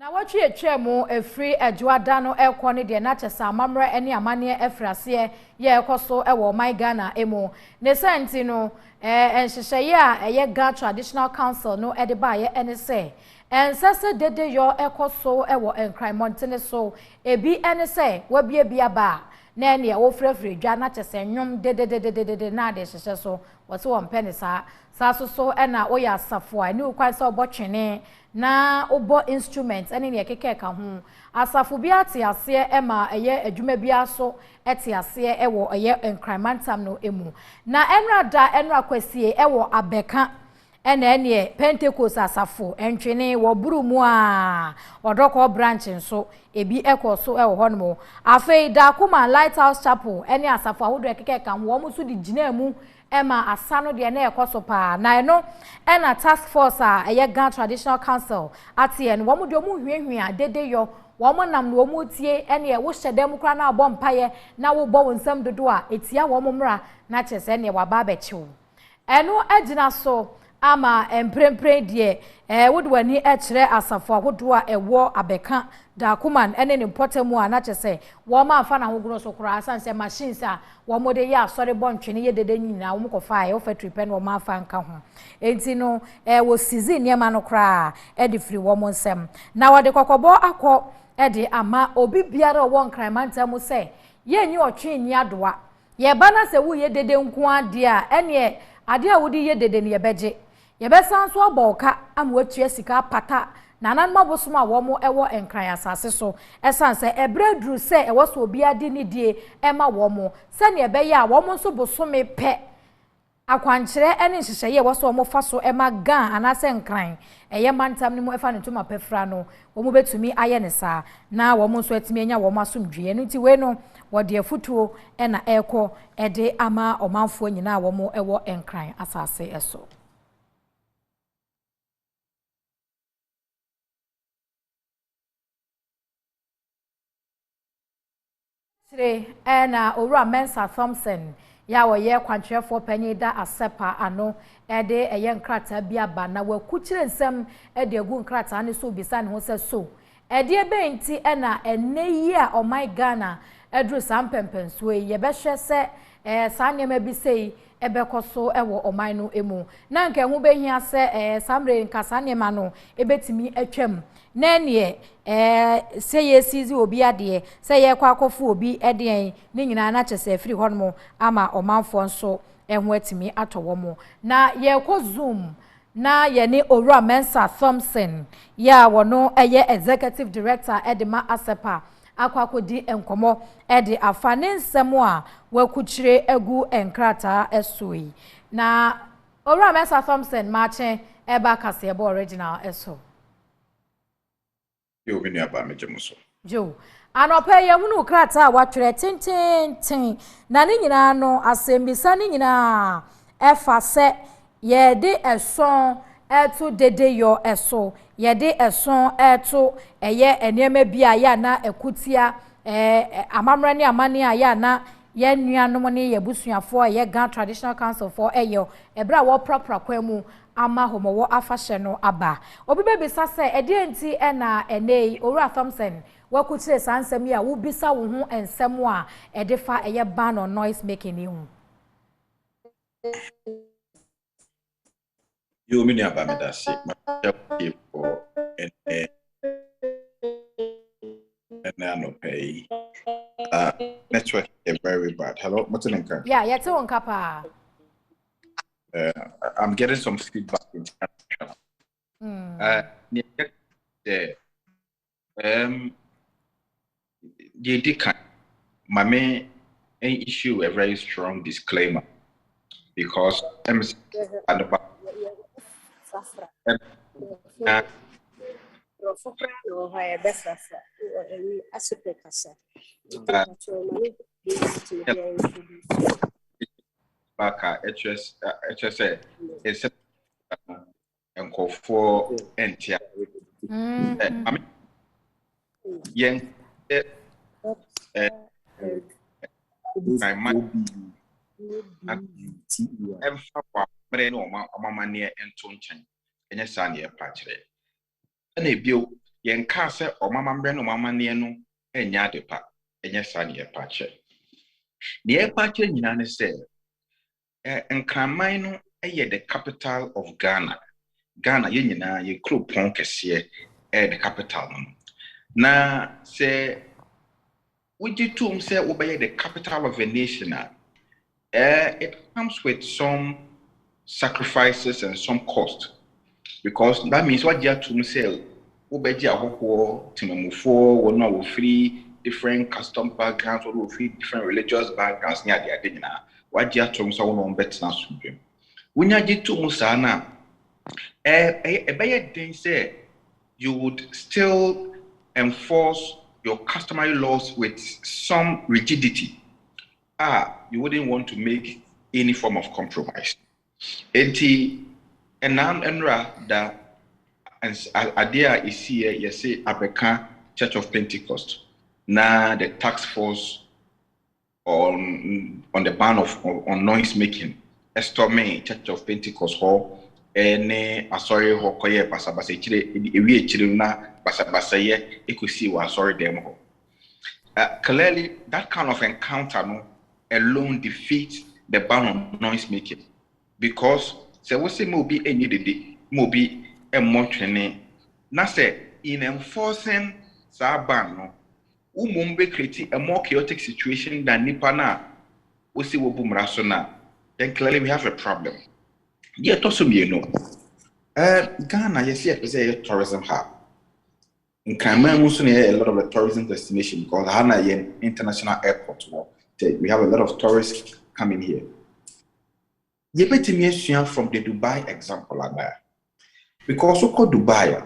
Na watwe etwemu efri adwoada no ekọ ne de na kyesa amamre ene amane efrase ye ekoso ewo my Ghana emu ne senti no enhyehyeye a eye Ghana Traditional Council no ede ba ye ene se ensese dede yo ekoso ewo enkran montene so ebi ene se wabie bia ba na ene wo frefre dwa na kyesa nwom dede na de hyehye so wose wo mpene sa so ena oya asafo a ni ukwan se obotwene na obo instruments ene ne keke ka ho asafo bi ate ase ema eye adwuma bi aso ete ase ewo eye enkrimantam no emu na enra kwasie ewo Abeka ene Pentecost asafo entwene wo burumu a odoko branch nso ebi ekoso ewo hono afei Dakuma Lighthouse Chapel ene asafo ahodo keke ka ho wo muso di gina mu Emma asano de na ekoso pa na eno ena task force a eye Ghana Traditional Council ati en wo mu de mu hwehwe dede yo wo mo nam no mu tie ene wo hyedem kra na abo mpaye na wo bo wonsam dodo a etia wo mo mra na chese ene wa ba bechiwo eno agina so ama emprempren de wodo wani ekire asafo ahodo a ewo Abeka Dakuma ene ne potemu a na chese wo ma afa na hogoro so kura asanse machines a wo mo de ya sori bontwene ye dede nyina wo mkofa ya wo factory pen wo ma afa nka ho enti no wo season niema no kura e de free wo mo nsem na wo de kokobo akọ e de ama obi biara wo nkramanta mu se ye nyi otwe nyi adoa ye ba na se wo ye dede nko ade a ene ade a wo di ye dede ne ye beje ye be san so aboka am watua sika pata na nanma bosoma wo mo ewo enkran asase so esanse ebredru se ewo so obi ade ni die ema wo mo se ne ebe ya wo mo so bosome pe akwankyere ene hyehyeye wo so mo fa so ema gan anase nkran eye mantam ni mo efa ne tuma pefra no wo mo betumi aye ne sa na wo mo so atimi anya wo mo asomdwe no ti we no wo de afutuo ena eko ede ama omanfo nyina wo mo ewo enkran asase eso ena Owura Mensa Thompson ya wo ye kwantwefo panyida asepa ano ede eye nkrata bia ba na wakukyire nsem ede agu nkrata ne so bisa ne ho se so ede ebe nti ena eneyi a o my Ghana edru sampempenso ye be hwe se sa nneema bi sei ebe koso ewo oman no emu na nke hu behia se samre nkasa nneema no ebetimi atwam na ne se ye sizi obi ade se ye kwa akofu obi ede ni nyina na chese afiri hono ama omanfo nso ehu atimi atowo mo na ye ko zoom na ye ni Owura Mensa Thompson ya wono eye executive director edema asepa akwakodi enkomo ede afane nsemo a wakukyire egu enkrata esoi na Owura Mensa Thompson mache eba kase eba original eso yo bini aba mejemuso jo anopa ye hunu krata watwere tintin na ne nyina no asembisa ne nyina efa se ye de eson eto dede yo eso ye de eson eto eye enema bia ya na ekutia amamra ne amane a ya na ye nuanom ne ye busuafo ye Ghana Traditional Council for eyo ebra wo propra kwamu ama homowo afahye no aba obi bebisa se ede enti ena enei Owura Thompson wakukyire sansem ya wo bisa wo ho ensem a ede fa eye ban on noise making ni hu yo mini aba medase ma for no pay network is very bad. Hello Motinenka. yeah yete won kapa I'm getting some feedback in the Mame issue a very strong disclaimer because MC and the Baka HSA is and call for NTI. I mean, young, my mind, and brain or my near and Tonchen, and a sunny patch. And a bill yen ka se omamambre no mamane no enya de pa enya sa ne pa che ne pa che nyina ne se nkraman no the capital of Ghana ye nyina ye kropon kese the capital no na se would tum say obey the capital of a nation it comes with some sacrifices and some cost, because that means what you tum say obeji ahoko timamufo wo no free different custom backgrounds or free different religious backgrounds near the adina what you tum so no betina sumdwem wonya jitum sa na den say you would still enforce your customary laws with some rigidity. You wouldn't want to make any form of compromise. Enti enam enra da idea is here, you say Abeka Church of Pentecost. Now the task force on the ban on noise making. Estome Church of Pentecost Hall. Ene asori hokoye basabasa chire ewie chire na basabasa ye ekusi wa asori dem ho. Clearly that kind of encounter no alone defeats the ban on noise making, because se we say mo bi enyi dede mo bi emotwene na say in enforcing sa ban no umumbe create a more chaotic situation than nipa na we say wo bumra so na, then clearly we have a problem. Yet also Ghana, yes, it's a tourism hub. In Cameroon, a lot of the tourism destination because Ghana is an international airport. We have a lot of tourists coming here. You better me from the Dubai example, because so called Dubai,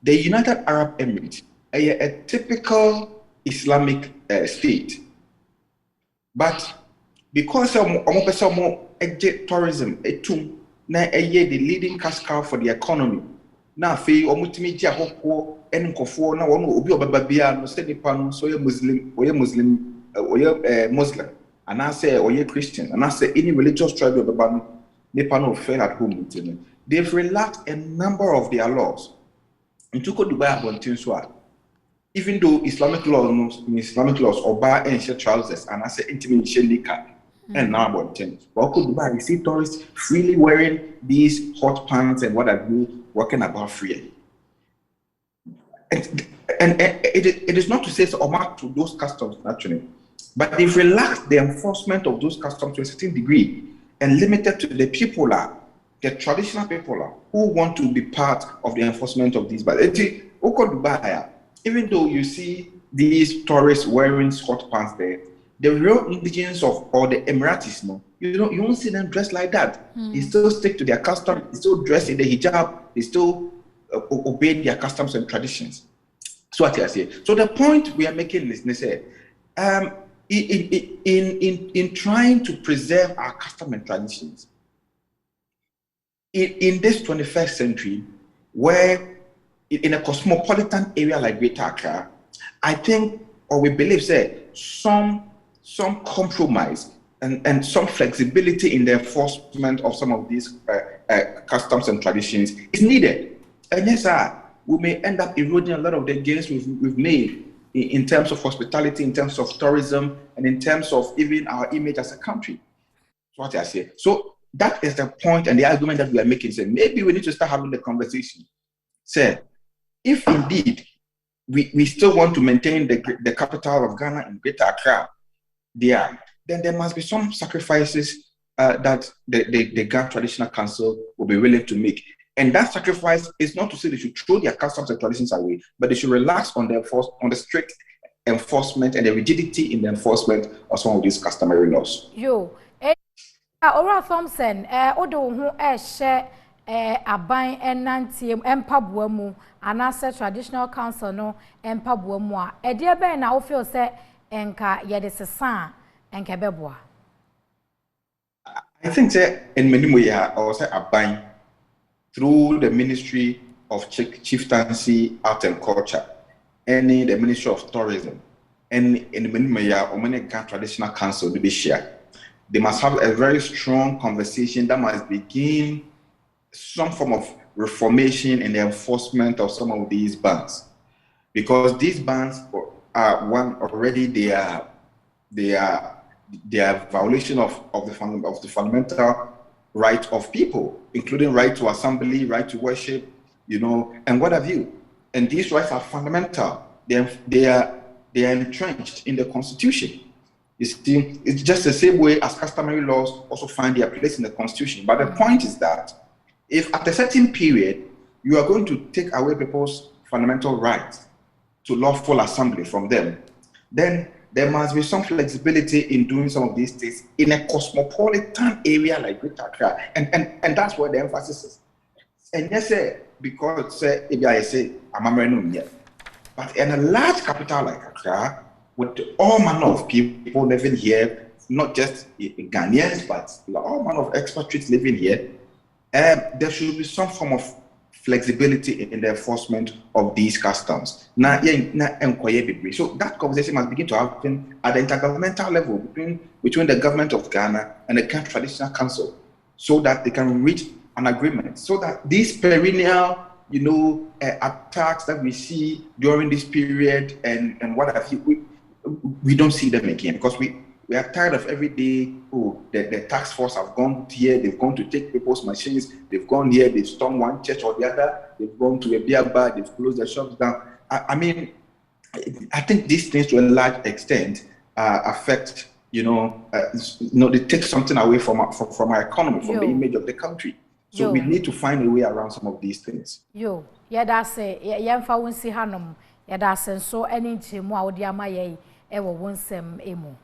the United Arab Emirates, a typical Islamic state, but because of tourism, na the leading cash cow for the economy. Na fe omutimi ji ahokwo enkofo na wono obi obaba bia no se nipa no so ye Muslim and I say oye Christian and I say any religious tribe obaba no nipa no fail at home. They've relaxed a number of their laws. Into Dubai abontin so even though Islamic laws oba and share trousers and I say intimate nika. And now about 10. But Dubai, you see tourists freely wearing these hot pants and what have you, walking about freely. And it is not to say so mark to those customs naturally, but they've relaxed the enforcement of those customs to a certain degree and limited to the people the traditional people who want to be part of the enforcement of these. But Dubai, even though you see these tourists wearing hot pants there, the real indigenous or the Emiratis, you won't see them dressed like that. They still stick to their custom. They still dress in the hijab. They still obey their customs and traditions. So what I say. So the point we are making is, in trying to preserve our custom and traditions, in this 21st century, where in a cosmopolitan area like Greater Accra, I think, or we believe, some compromise and some flexibility in the enforcement of some of these customs and traditions is needed. And yes, we may end up eroding a lot of the gains we've made in terms of hospitality, in terms of tourism, and in terms of even our image as a country. That's what I say. So that is the point and the argument that we are making. Say maybe we need to start having the conversation. Say, if indeed we still want to maintain the capital of Ghana in Greater Accra, then there must be some sacrifices that the Ghana Traditional Council will be willing to make. And that sacrifice is not to say they should throw their customs and traditions away, but they should relax on the strict enforcement and the rigidity in the enforcement of some of these customary laws. Ora Thompson, odo hu share aban enantiem empaboa mu anase traditional council no empaboa mu a ede be na wo feel say enka yede sesa enka beboa. I think that in many ways or say aban through the Ministry of Chieftaincy, Art and Culture, and the Ministry of Tourism, and in many ways or many traditional council to be shared. They must have a very strong conversation that must begin some form of reformation in the enforcement of some of these bans. because these bans are one already they are violation of the fundamental right of people, including right to assembly, right to worship, and what have you. And these rights are fundamental. They are entrenched in the Constitution. You see, it's just the same way as customary laws also find their place in the Constitution. But the point is that if at a certain period you are going to take away people's fundamental rights to lawful assembly from them, then there must be some flexibility in doing some of these things in a cosmopolitan area like Greater Accra, and that's where the emphasis is. And yes, because maybe I say I'm yet, but in a large capital like Accra, with all manner of people living here, not just Ghanaians, but all manner of expatriates living here, there should be some form of flexibility in the enforcement of these customs. So that conversation must begin to happen at the intergovernmental level between the government of Ghana and the Ghana Traditional Council, so that they can reach an agreement, so that these perennial attacks that we see during this period and what have you, we don't see them again, because we are tired of every day. The task force have gone here, they've gone to take people's machines, they've gone here, they've stormed one church or the other, they've gone to a beer bar, they've closed their shops down. I mean, I think these things to a large extent affect, they take something away from our economy, from the image of the country. So we need to find a way around some of these things. That's it. Yemfa wonsi hanom. That's so any chemu a odi ama ye ewo wonsem emu.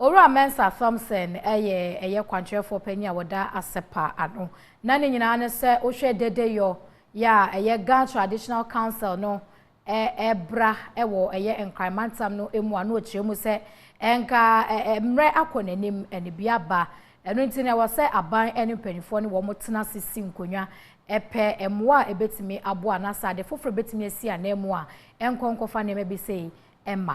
Ora Mensa Thompson eye kwantrefo pani a woda asepa ano. Na ne nyina ne se ohwe dede yo ya eye Ghana Traditional Council no ebra ewo eye enkrimantam no emu ano ochiremu se enka mre akonanim ene biaba eno ntine wo se aban ene panifo ne wo motena sisi nkonwa epe emwa ebetimi abo anasa de foforo betimi asi anemu a enkonkofa ne mebi sei emma